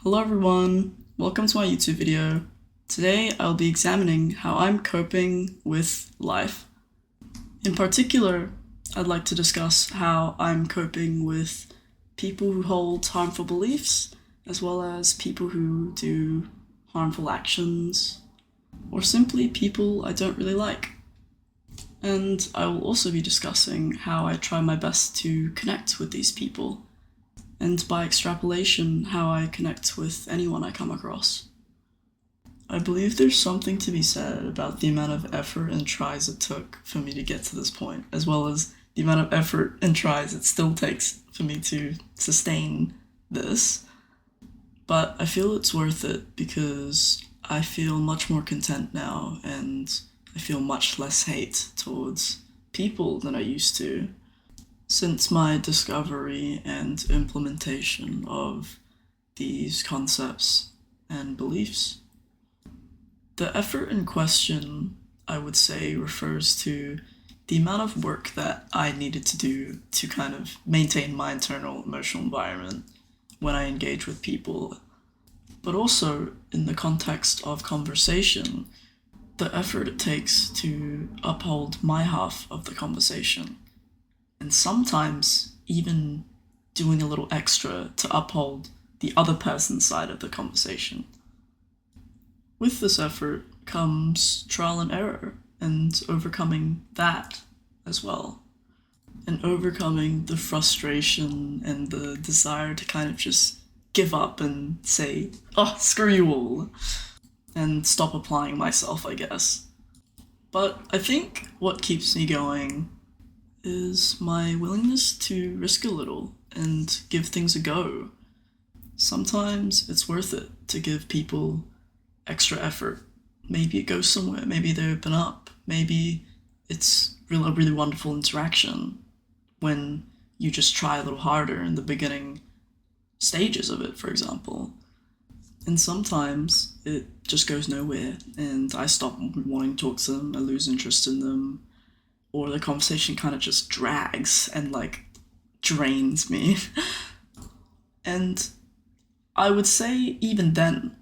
Hello everyone, welcome to my YouTube video. Today I'll be examining how I'm coping with life. In particular, I'd like to discuss how I'm coping with people who hold harmful beliefs, as well as people who do harmful actions, or simply people I don't really like. And I will also be discussing how I try my best to connect with these people, and by extrapolation, how I connect with anyone I come across. I believe there's something to be said about the amount of effort and tries it took for me to get to this point, as well as the amount of effort and tries it still takes for me to sustain this. But I feel it's worth it because I feel much more content now, and I feel much less hate towards people than I used to since my discovery and implementation of these concepts and beliefs. The effort in question, I would say, refers to the amount of work that I needed to do to kind of maintain my internal emotional environment when I engage with people, but also in the context of conversation, the effort it takes to uphold my half of the conversation, and sometimes even doing a little extra to uphold the other person's side of the conversation. With this effort comes trial and error, and overcoming that as well. And overcoming the frustration and the desire to kind of just give up and say, oh, screw you all, and stop applying myself, I guess. But I think what keeps me going is my willingness to risk a little and give things a go. Sometimes it's worth it to give people extra effort. Maybe it goes somewhere, maybe they open up, maybe it's a really wonderful interaction when you just try a little harder in the beginning stages of it, for example. And sometimes it just goes nowhere, and I stop wanting to talk to them, I lose interest in them, or the conversation kind of just drags and drains me. And I would say even then,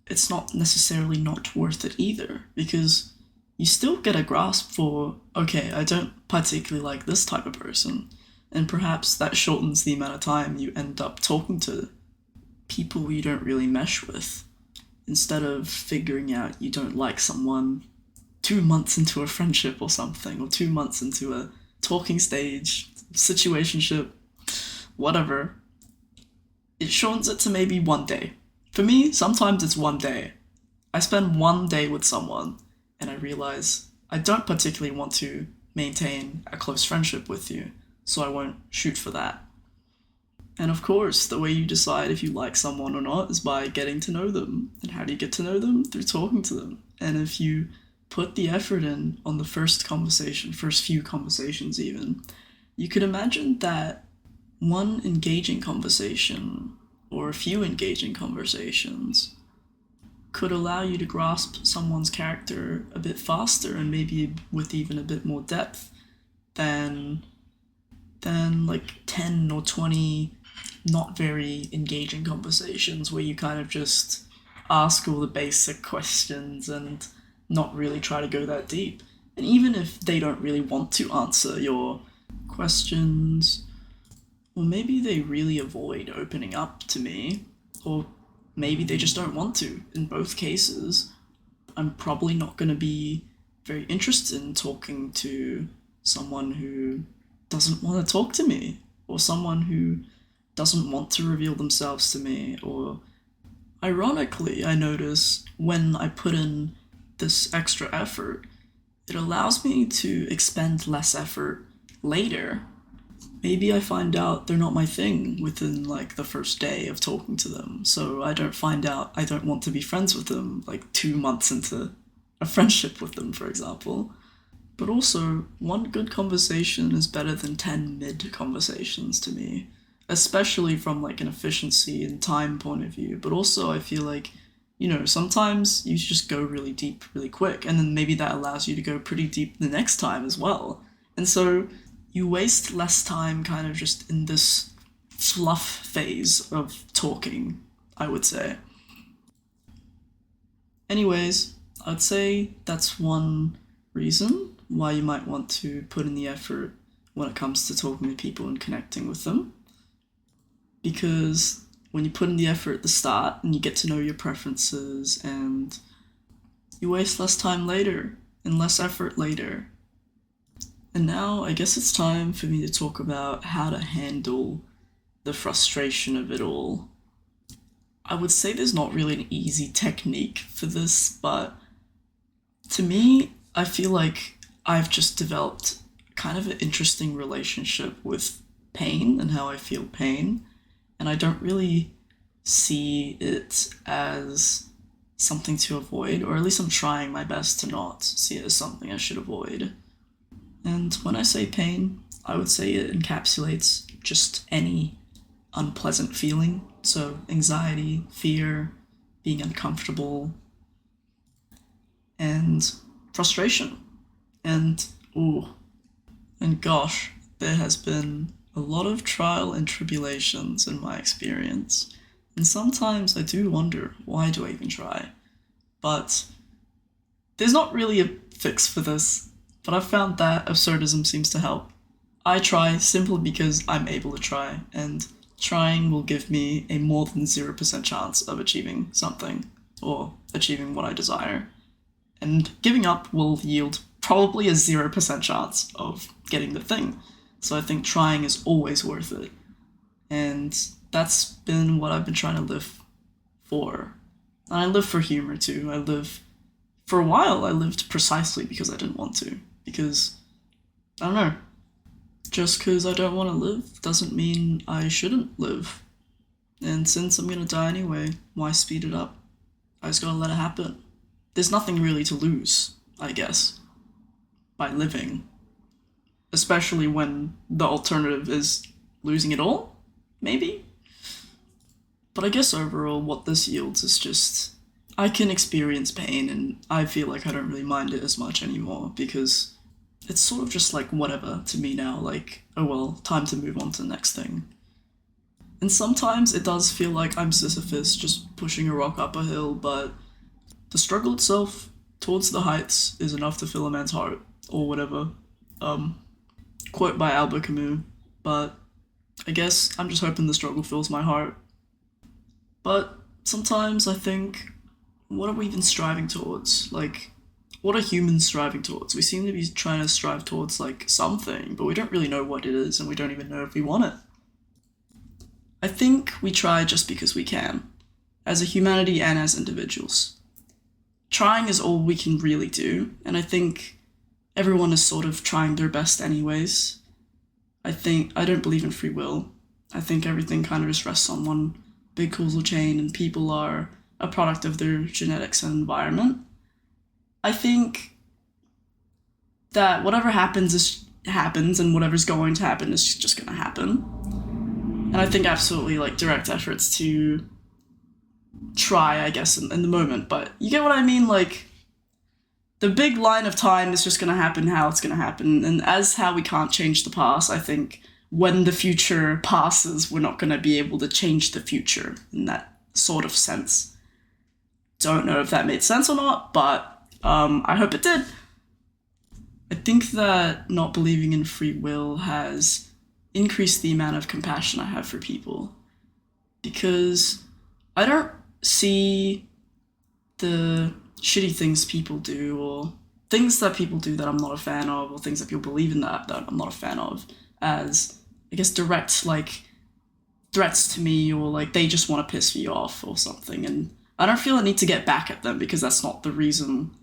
it's not necessarily not worth it either, because you still get a grasp for, okay, I don't particularly like this type of person, and perhaps that shortens the amount of time you end up talking to people you don't really mesh with, instead of figuring out you don't like someone 2 months into a friendship or something, or 2 months into a talking stage, situationship, whatever. It shortens it to maybe one day. For me, sometimes it's one day. I spend one day with someone, and I realize I don't particularly want to maintain a close friendship with you, so I won't shoot for that. And of course, the way you decide if you like someone or not is by getting to know them. And how do you get to know them? Through talking to them. And if you put the effort in on the first conversation, first few conversations even, you could imagine that one engaging conversation, or a few engaging conversations, could allow you to grasp someone's character a bit faster and maybe with even a bit more depth than like 10 or 20 not very engaging conversations where you kind of just ask all the basic questions and not really try to go that deep. And even if they don't really want to answer your questions, or maybe they really avoid opening up to me, or maybe they just don't want to. In both cases, I'm probably not going to be very interested in talking to someone who doesn't want to talk to me, or someone who doesn't want to reveal themselves to me. Or ironically, I notice when I put in this extra effort, it allows me to expend less effort later. Maybe I find out they're not my thing within the first day of talking to them, so I don't find out I don't want to be friends with them 2 months into a friendship with them, for example. But also, one good conversation is better than 10 mid conversations to me, especially from an efficiency and time point of view. But also, I feel sometimes you just go really deep really quick, and then maybe that allows you to go pretty deep the next time as well. And so you waste less time kind of just in this fluff phase of talking I would say. Anyways, I'd say that's one reason why you might want to put in the effort when it comes to talking to people and connecting with them. Because when you put in the effort at the start and you get to know your preferences and you waste less time later and less effort later. And now I guess it's time for me to talk about how to handle the frustration of it all. I would say there's not really an easy technique for this, but to me, I feel like I've just developed kind of an interesting relationship with pain and how I feel pain, and I don't really see it as something to avoid, or at least I'm trying my best to not see it as something I should avoid. And when I say pain, I would say it encapsulates just any unpleasant feeling. So, anxiety, fear, being uncomfortable, and frustration. And, ooh, and gosh, there has been a lot of trial and tribulations in my experience. And sometimes I do wonder, why do I even try? But there's not really a fix for this, but I've found that absurdism seems to help. I try simply because I'm able to try, and trying will give me a more than 0% chance of achieving something, or achieving what I desire. And giving up will yield probably a 0% chance of getting the thing. So I think trying is always worth it. And that's been what I've been trying to live for. And I live for humor too. For a while, I lived precisely because I didn't want to. Because, I don't know, just because I don't want to live doesn't mean I shouldn't live. And since I'm gonna die anyway, why speed it up? I just gotta let it happen. There's nothing really to lose, I guess, by living. Especially when the alternative is losing it all, maybe? But I guess overall, what this yields is just I can experience pain, and I feel like I don't really mind it as much anymore because it's sort of just like whatever to me now. Like, oh well, time to move on to the next thing. And sometimes it does feel like I'm Sisyphus just pushing a rock up a hill, but the struggle itself towards the heights is enough to fill a man's heart, or whatever. Quote by Albert Camus. But I guess I'm just hoping the struggle fills my heart. But sometimes I think, what are we even striving towards? Like, what are humans striving towards? We seem to be trying to strive towards, like, something, but we don't really know what it is, and we don't even know if we want it. I think we try just because we can, as a humanity and as individuals. Trying is all we can really do, and I think everyone is sort of trying their best anyways. I don't believe in free will. I think everything kind of just rests on one big causal chain, and people are a product of their genetics and environment. I think that whatever happens, and whatever's going to happen is just going to happen. And I think absolutely, like, direct efforts to try, I guess, in the moment. But you get what I mean? Like, the big line of time is just going to happen how it's going to happen. And as how we can't change the past, I think when the future passes, we're not going to be able to change the future in that sort of sense. Don't know if that made sense or not, but I hope it did. I think that not believing in free will has increased the amount of compassion I have for people, because I don't see the shitty things people do, or things that people do that I'm not a fan of, or things that people believe in that I'm not a fan of, as, I guess, direct, like, threats to me, or like they just want to piss me off or something, and I don't feel a need to get back at them because that's not the reason.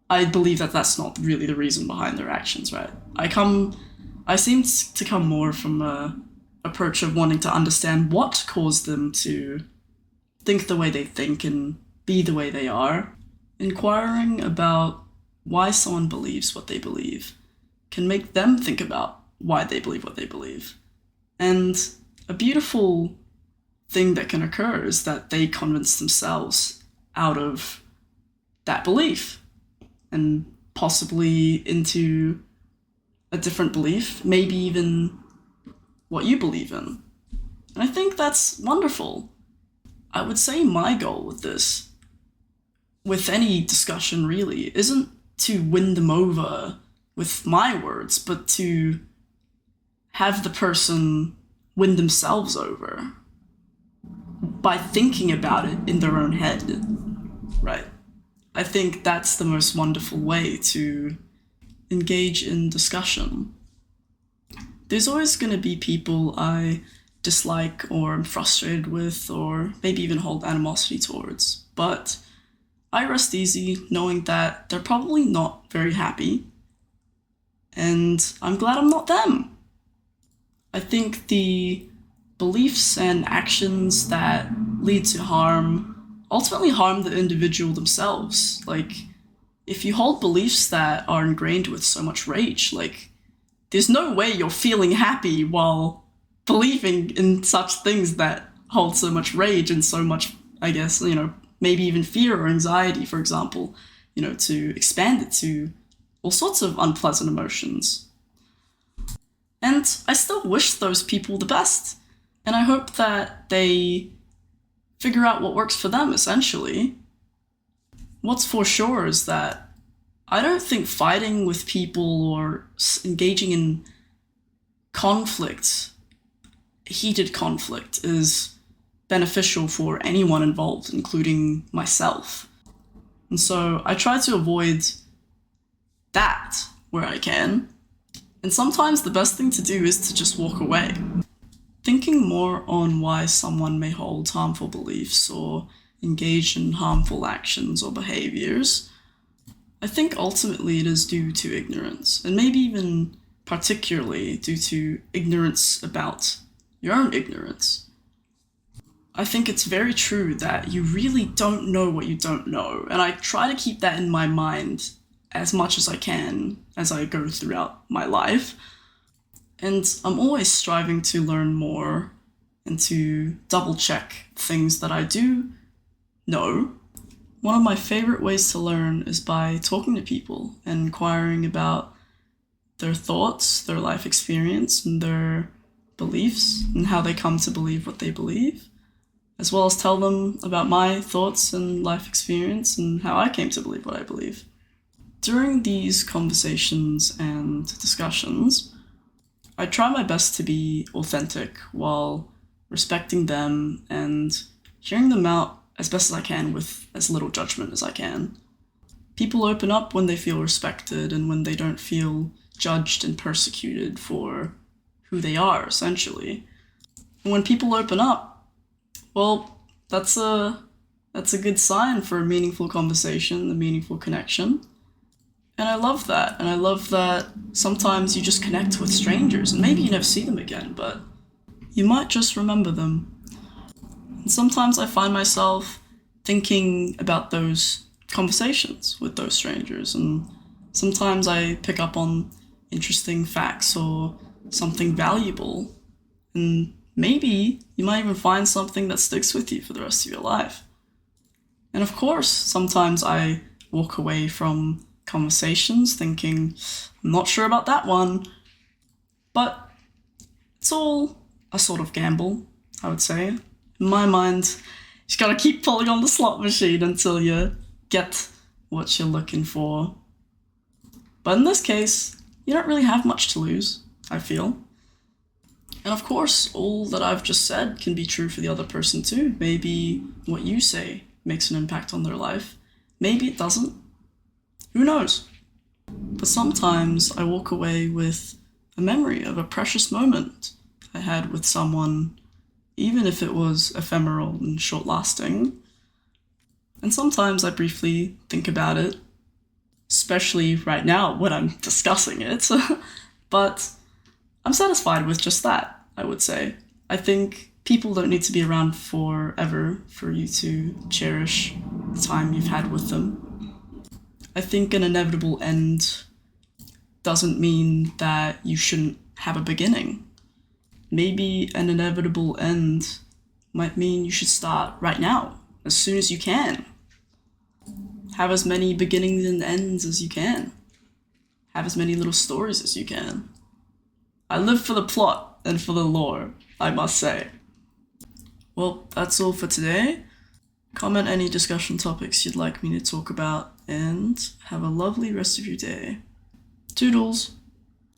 I believe that that's not really the reason behind their actions, right? I seem to come more from a approach of wanting to understand what caused them to think the way they think and be the way they are. Inquiring about why someone believes what they believe can make them think about why they believe what they believe. And a beautiful thing that can occur is that they convince themselves out of that belief, and possibly into a different belief, maybe even what you believe in. And I think that's wonderful. I would say my goal with this, with any discussion really, isn't to win them over with my words, but to have the person win themselves over by thinking about it in their own head, right? I think that's the most wonderful way to engage in discussion. There's always going to be people I dislike or am frustrated with, or maybe even hold animosity towards, but I rest easy knowing that they're probably not very happy, and I'm glad I'm not them. I think the beliefs and actions that lead to harm ultimately harm the individual themselves. Like, if you hold beliefs that are ingrained with so much rage, like, there's no way you're feeling happy while believing in such things that hold so much rage and so much, I guess, maybe even fear or anxiety, for example, to expand it to all sorts of unpleasant emotions. And I still wish those people the best. And I hope that they figure out what works for them, essentially. What's for sure is that I don't think fighting with people or engaging in conflict, heated conflict, is beneficial for anyone involved, including myself. And so I try to avoid that where I can. And sometimes the best thing to do is to just walk away. Thinking more on why someone may hold harmful beliefs or engage in harmful actions or behaviors, I think ultimately it is due to ignorance, and maybe even particularly due to ignorance about your own ignorance. I think it's very true that you really don't know what you don't know, and I try to keep that in my mind as much as I can as I go throughout my life. And I'm always striving to learn more and to double check things that I do know. One of my favorite ways to learn is by talking to people and inquiring about their thoughts, their life experience, and their beliefs, and how they come to believe what they believe, as well as tell them about my thoughts and life experience and how I came to believe what I believe. During these conversations and discussions, I try my best to be authentic while respecting them and hearing them out as best as I can with as little judgment as I can. People open up when they feel respected and when they don't feel judged and persecuted for who they are, essentially. And when people open up, well, that's a good sign for a meaningful conversation, a meaningful connection. And I love that. And I love that sometimes you just connect with strangers and maybe you never see them again, but you might just remember them. And sometimes I find myself thinking about those conversations with those strangers, and sometimes I pick up on interesting facts or something valuable, and maybe you might even find something that sticks with you for the rest of your life. And of course, sometimes I walk away from conversations thinking, I'm not sure about that one, but it's all a sort of gamble, I would say. In my mind, you just gotta keep pulling on the slot machine until you get what you're looking for. But in this case, you don't really have much to lose, I feel. And of course, all that I've just said can be true for the other person too. Maybe what you say makes an impact on their life. Maybe it doesn't. Who knows? But sometimes I walk away with a memory of a precious moment I had with someone, even if it was ephemeral and short-lasting. And sometimes I briefly think about it, especially right now when I'm discussing it. But I'm satisfied with just that, I would say. I think people don't need to be around forever for you to cherish the time you've had with them. I think an inevitable end doesn't mean that you shouldn't have a beginning. Maybe an inevitable end might mean you should start right now, as soon as you can. Have as many beginnings and ends as you can. Have as many little stories as you can. I live for the plot and for the lore, I must say. Well, that's all for today. Comment any discussion topics you'd like me to talk about, and have a lovely rest of your day. Toodles!